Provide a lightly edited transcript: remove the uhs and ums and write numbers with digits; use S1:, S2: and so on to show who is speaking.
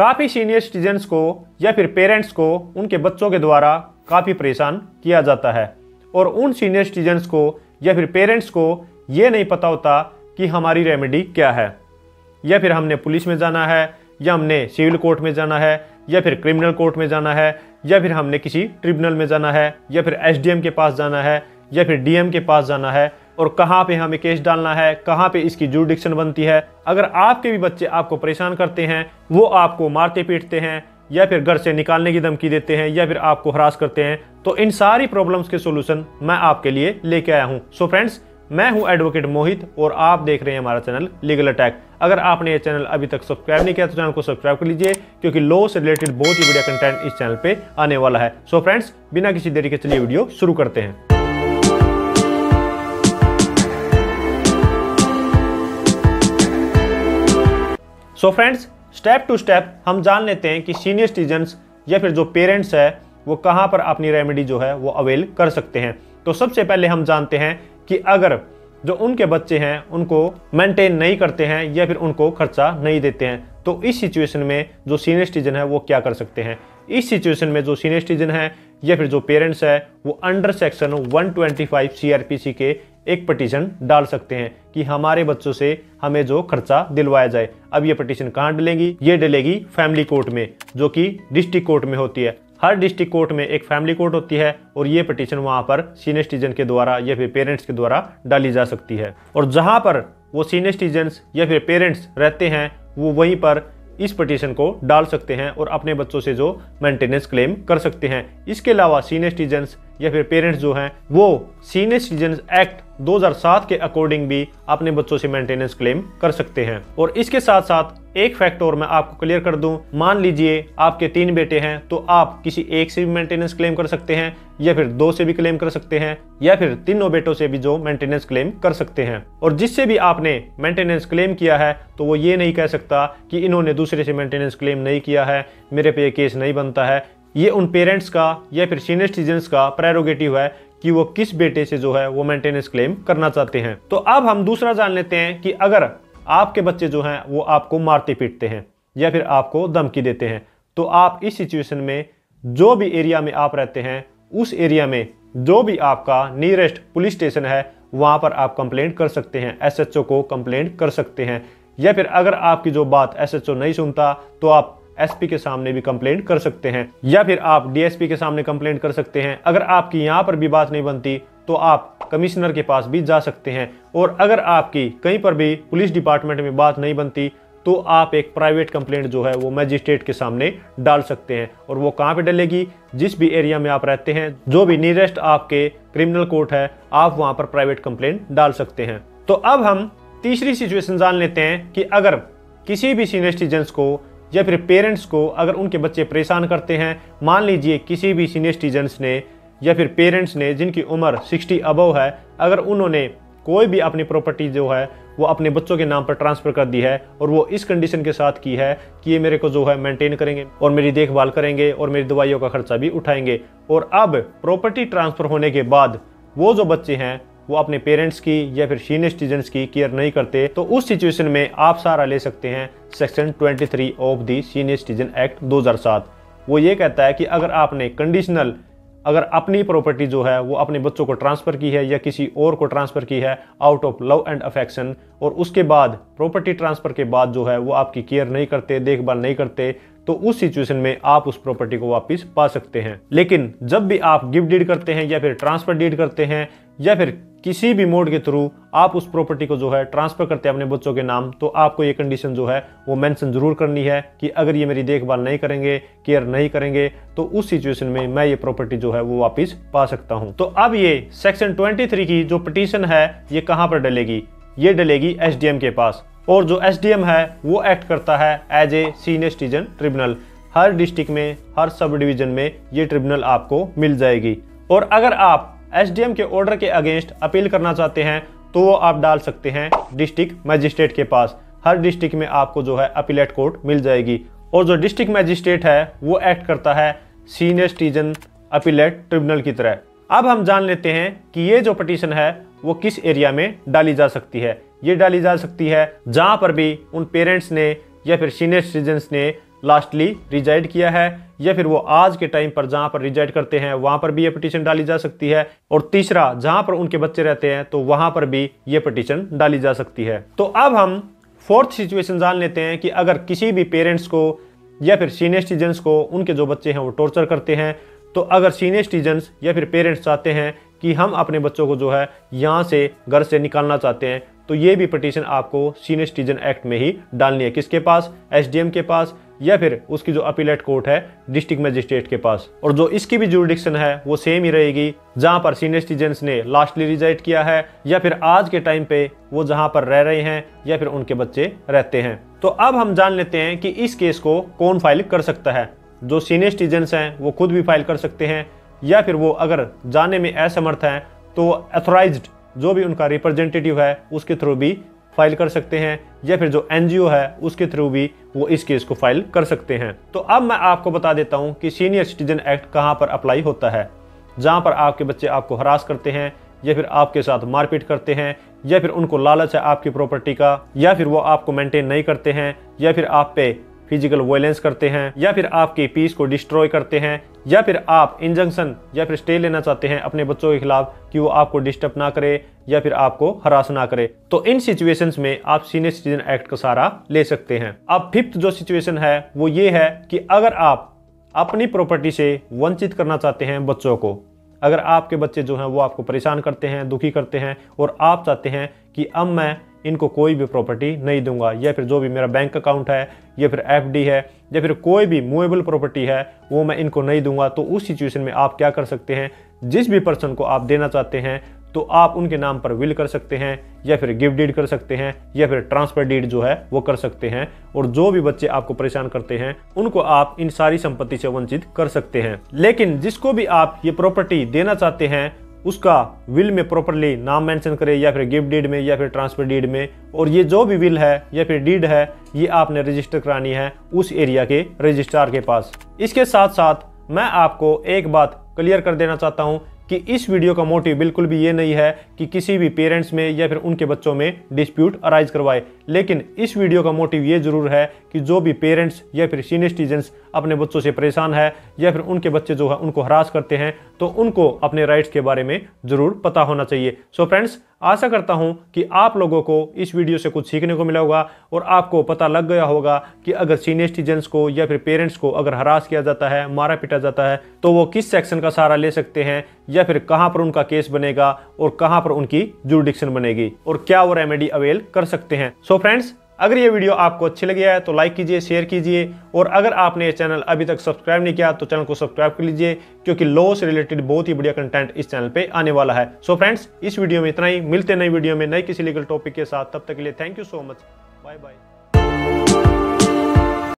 S1: काफ़ी senior citizens को या फिर पेरेंट्स को उनके बच्चों के द्वारा काफ़ी परेशान किया जाता है और उन सीनियर सिटीजन्स को या फिर पेरेंट्स को ये नहीं पता होता कि हमारी रेमेडी क्या है, या फिर हमने पुलिस में जाना है, या हमने सिविल कोर्ट में जाना है, या फिर क्रिमिनल कोर्ट में जाना है, या फिर हमने किसी ट्रिब्यूनल में जाना है, या फिर एसडीएम के पास जाना है, या फिर डीएम के पास जाना है, और कहाँ पे हमें केस डालना है, कहाँ पे इसकी जुरिडिक्शन बनती है। अगर आपके भी बच्चे आपको परेशान करते हैं, वो आपको मारते पीटते हैं या फिर घर से निकालने की धमकी देते हैं या फिर आपको हरास करते हैं, तो इन सारी प्रॉब्लम्स के सॉल्यूशन मैं आपके लिए लेके आया हूँ। सो फ्रेंड्स, मैं हूं एडवोकेट मोहित और आप देख रहे हैं हमारा चैनल लीगल अटैक। अगर आपने ये चैनल अभी तक सब्सक्राइब नहीं किया तो चैनल को सब्सक्राइब कर लीजिए, क्योंकि लॉ से रिलेटेड बहुत ही बढ़िया कंटेंट इस चैनल पे आने वाला है। सो फ्रेंड्स, बिना किसी देरी के चलिए वीडियो शुरू करते हैं। So friends, step to step हम जान लेते हैं कि सीनियर सिटीजन्स या फिर जो पेरेंट्स है वो कहाँ पर अपनी रेमेडी जो है वो अवेल कर सकते हैं। तो सबसे पहले हम जानते हैं कि अगर जो उनके बच्चे हैं उनको मेंटेन नहीं करते हैं या फिर उनको खर्चा नहीं देते हैं, तो इस सिचुएशन में जो सीनियर सिटीजन है वो क्या कर सकते हैं। इस सिचुएशन में जो सीनियर सिटीजन है या फिर जो पेरेंट्स है वो अंडर सेक्शन 125 सीआरपीसी के एक पिटीशन डाल सकते हैं कि हमारे बच्चों से हमें जो खर्चा दिलवाया जाए। अब ये पिटीशन कहाँ डलेगी? ये डलेगी फैमिली कोर्ट में, जो कि डिस्ट्रिक्ट कोर्ट में होती है। हर डिस्ट्रिक्ट कोर्ट में एक फैमिली कोर्ट होती है और ये पिटीशन वहां पर सीनियर सिटीजन के द्वारा या फिर पेरेंट्स के द्वारा डाली जा सकती है। और जहां पर वो सीनियर सिटीजन्स या फिर पेरेंट्स रहते हैं वो वहीं पर इस पिटीशन को डाल सकते हैं और अपने बच्चों से जो मेंटेनेंस क्लेम कर सकते हैं। इसके अलावा सीनियर सिटीजन्स या फिर पेरेंट्स जो हैं वो सीनियर सिटीजन्स एक्ट 2007 के अकॉर्डिंग भी अपने बच्चों से मेंटेनेंस क्लेम कर सकते हैं। और इसके साथ साथ एक फैक्ट और मैं आपको क्लियर कर दूं, मान लीजिए आपके 3 बेटे हैं तो आप किसी एक से भी मेंटेनेंस क्लेम कर सकते हैं, या फिर 2 से भी क्लेम कर सकते हैं, या फिर तीनों बेटों से भी जो मेंटेनेंस क्लेम कर सकते हैं। और जिससे भी आपने मेंटेनेंस क्लेम किया है तो वो ये नहीं कह सकता कि इन्होंने दूसरे से मेंटेनेंस क्लेम नहीं किया है, मेरे पे ये केस नहीं बनता है। ये उन पेरेंट्स का या फिर सीनियर सिटीजन्स का प्रेरोगेटिव है कि वो किस बेटे से जो है वो मेंटेनेंस क्लेम करना चाहते हैं। तो अब हम दूसरा जान लेते हैं कि अगर आपके बच्चे जो हैं वो आपको मारते पीटते हैं या फिर आपको धमकी देते हैं, तो आप इस सिचुएशन में जो भी एरिया में आप रहते हैं उस एरिया में जो भी आपका नियरेस्ट पुलिस स्टेशन है वहां पर आप कंप्लेंट कर सकते हैं, एसएचओ को कंप्लेंट कर सकते हैं। या फिर अगर आपकी जो बात एसएचओ नहीं सुनता तो आप एसपी के सामने भी कंप्लेंट कर सकते हैं, या फिर आप डीएसपी के सामने कंप्लेंट कर सकते हैं। अगर आपकी यहाँ पर भी बात नहीं बनती तो आप कमिश्नर के पास भी जा सकते हैं। और अगर आपकी कहीं पर भी पुलिस डिपार्टमेंट में बात नहीं बनती तो आप एक प्राइवेट कंप्लेंट जो है वो मजिस्ट्रेट के सामने डाल सकते हैं। और वो कहाँ पे डलेगी? जिस भी एरिया में आप रहते हैं, जो भी नियरेस्ट आपके क्रिमिनल कोर्ट है, आप वहां पर प्राइवेट कंप्लेंट डाल सकते हैं। तो अब हम तीसरी सिचुएशन जान लेते हैं कि अगर किसी भी सीनियर सिटीजन्स को या फिर पेरेंट्स को अगर उनके बच्चे परेशान करते हैं, मान लीजिए किसी भी सीनियर सिटीजन्स ने या फिर पेरेंट्स ने जिनकी उम्र 60 अबव है, अगर उन्होंने कोई भी अपनी प्रॉपर्टी जो है वो अपने बच्चों के नाम पर ट्रांसफर कर दी है और वो इस कंडीशन के साथ की है कि ये मेरे को जो है मेंटेन करेंगे और मेरी देखभाल करेंगे और मेरी दवाइयों का खर्चा भी उठाएंगे, और अब प्रॉपर्टी ट्रांसफर होने के बाद वो जो बच्चे हैं वो अपने पेरेंट्स की या फिर सीनियर सिटीजन्स की केयर नहीं करते, तो उस सिचुएशन में आप सहारा ले सकते हैं section 23 of the senior citizen act 2007। वो ये कहता है कि अगर आपने कंडीशनल अगर अपनी प्रॉपर्टी जो है वो अपने बच्चों को ट्रांसफर की है या किसी और को ट्रांसफर की है out of love and affection, और उसके बाद प्रॉपर्टी ट्रांसफर के बाद जो है वो आपकी केयर नहीं करते, देखभाल नहीं करते, तो उस सिचुएशन में आप उस प्रॉपर्टी को वापस पा सकते हैं। लेकिन जब भी आप गिफ्ट डीड करते हैं या फिर ट्रांसफर डीड करते हैं या फिर किसी भी मोड के थ्रू आप उस प्रॉपर्टी को जो है ट्रांसफर करते हैं अपने बच्चों के नाम, तो आपको ये कंडीशन जो है वो मेंशन जरूर करनी है कि अगर ये मेरी देखभाल नहीं करेंगे, केयर नहीं करेंगे, तो उस सिचुएशन में मैं ये प्रॉपर्टी जो है वो वापस पा सकता हूं। तो अब ये सेक्शन 23 की जो पिटीशन है ये कहां पर डलेगी? ये डलेगी एसडीएम के पास, और जो एसडीएम है वो एक्ट करता है as a senior citizen tribunal. हर डिस्ट्रिक्ट में, हर सब डिवीजन में ये ट्रिब्यूनल आपको मिल जाएगी। और अगर आप एसडीएम के ऑर्डर के अगेंस्ट अपील करना चाहते हैं तो वो आप डाल सकते हैं डिस्ट्रिक्ट मजिस्ट्रेट के पास। हर डिस्ट्रिक्ट में आपको जो है अपीलेट कोर्ट मिल जाएगी, और जो डिस्ट्रिक्ट मजिस्ट्रेट है वो एक्ट करता है सीनियर सिटीजन अपीलेट ट्रिब्यूनल की तरह। अब हम जान लेते हैं कि ये जो पिटीशन है वो किस एरिया में डाली जा सकती है। ये डाली जा सकती है जहां पर भी उन पेरेंट्स ने या फिर सीनियर सिटीजन्स ने लास्टली रिजाइड किया है, या फिर वो आज के टाइम पर जहां पर रिजाइड करते हैं वहां पर भी ये पिटीशन डाली जा सकती है, और तीसरा जहां पर उनके बच्चे रहते हैं तो वहां पर भी ये पिटीशन डाली जा सकती है। तो अब हम फोर्थ सिचुएशन जान लेते हैं कि अगर किसी भी पेरेंट्स को या फिर सीनियर सिटीजन्स को उनके जो बच्चे हैं वो टॉर्चर करते हैं, तो अगर सीनियर सिटीजन्स या फिर पेरेंट्स चाहते हैं कि हम अपने बच्चों को जो है यहाँ से घर से निकालना चाहते हैं, तो ये भी पिटीशन आपको सीनियर सिटीजन एक्ट में ही डालनी है। किसके पास? एसडीएम के पास, या फिर उसकी जो अपीलेट कोर्ट है डिस्ट्रिक्ट मजिस्ट्रेट के पास। और जो इसकी भी जुरिडिक्शन है वो सेम ही रहेगी, जहां पर सीनियर सिटीजन्स ने लास्टली रिजाइड किया है, या फिर आज के टाइम पे वो जहां पर रह रहे हैं या फिर उनके बच्चे रहते हैं। तो अब हम जान लेते हैं कि इस केस को कौन फाइल कर सकता है। जो सीनियर सिटीजन्स हैं वो खुद भी फाइल कर सकते हैं, या फिर वो अगर जाने में असमर्थ हैं तो अथोराइज्ड जो भी उनका रिप्रेजेंटेटिव है उसके थ्रू भी फाइल कर सकते हैं, या फिर जो एनजीओ है उसके थ्रू भी वो इस केस को फाइल कर सकते हैं। तो अब मैं आपको बता देता हूं कि सीनियर सिटीजन एक्ट कहां पर अप्लाई होता है। जहां पर आपके बच्चे आपको हरास करते हैं, या फिर आपके साथ मारपीट करते हैं, या फिर उनको लालच है आपकी प्रॉपर्टी का, या फिर वो आपको मेंटेन नहीं करते हैं, या फिर आप पे फिजिकल वायलेंस करते हैं, या फिर आपकी पीस को डिस्ट्रॉय करते हैं, या फिर आप इंजंक्शन या फिर स्टे लेना चाहते हैं अपने बच्चों के खिलाफ कि वो आपको डिस्टर्ब ना करे या फिर आपको हरास ना करे, तो इन सिचुएशंस में आप सीनियर सिटीजन एक्ट का सहारा ले सकते हैं। अब फिफ्थ जो सिचुएशन है वो ये है कि अगर आप अपनी प्रॉपर्टी से वंचित करना चाहते हैं बच्चों को, अगर आपके बच्चे जो हैं वो आपको परेशान करते हैं, दुखी करते हैं, और आप चाहते हैं कि अब मैं इनको कोई भी प्रॉपर्टी नहीं दूंगा, या फिर जो भी मेरा बैंक अकाउंट है या फिर एफडी है या फिर कोई भी मूवेबल प्रॉपर्टी है वो मैं इनको नहीं दूंगा, तो उस सिचुएशन में आप क्या कर सकते हैं, जिस भी पर्सन को आप देना चाहते हैं तो आप उनके नाम पर विल कर सकते हैं, या फिर गिफ्ट डीड कर सकते हैं, या फिर ट्रांसफर डीड जो है वो कर सकते हैं, और जो भी बच्चे आपको परेशान करते हैं उनको आप इन सारी संपत्ति से वंचित कर सकते हैं। लेकिन जिसको भी आप ये प्रॉपर्टी देना चाहते हैं उसका विल में प्रॉपरली नाम मेंशन करें, या फिर गिफ्ट डीड में या फिर ट्रांसफर डीड में, और ये जो भी विल है या फिर डीड है ये आपने रजिस्टर करानी है उस एरिया के रजिस्ट्रार के पास। इसके साथ साथ मैं आपको एक बात क्लियर कर देना चाहता हूं कि इस वीडियो का मोटिव बिल्कुल भी ये नहीं है कि किसी भी पेरेंट्स में या फिर उनके बच्चों में डिस्प्यूट अराइज करवाए, लेकिन इस वीडियो का मोटिव ये जरूर है कि जो भी पेरेंट्स या फिर सीनियर सिटीजन्स अपने बच्चों से परेशान है या फिर उनके बच्चे जो है उनको हरास करते हैं तो उनको अपने राइट्स के बारे में जरूर पता होना चाहिए। सो फ्रेंड्स, आशा करता हूं कि आप लोगों को इस वीडियो से कुछ सीखने को मिला होगा और आपको पता लग गया होगा कि अगर सीनियर सिटीजन्स को या फिर पेरेंट्स को अगर हरास किया जाता है, मारा पीटा जाता है, तो वो किस सेक्शन का सहारा ले सकते हैं, या फिर कहां पर उनका केस बनेगा और कहां पर उनकी जुरिडिक्शन बनेगी, और क्या वो रेमेडी अवेल कर सकते हैं। सो फ्रेंड्स, अगर ये वीडियो आपको अच्छी लगी है तो लाइक कीजिए, शेयर कीजिए, और अगर आपने ये चैनल अभी तक सब्सक्राइब नहीं किया तो चैनल को सब्सक्राइब कर लीजिए, क्योंकि लॉ से रिलेटेड बहुत ही बढ़िया कंटेंट इस चैनल पे आने वाला है। सो फ्रेंड्स, इस वीडियो में इतना ही, मिलते नई वीडियो में नए किसी लीगल टॉपिक के साथ, तब तक के लिए thank you so much, bye bye.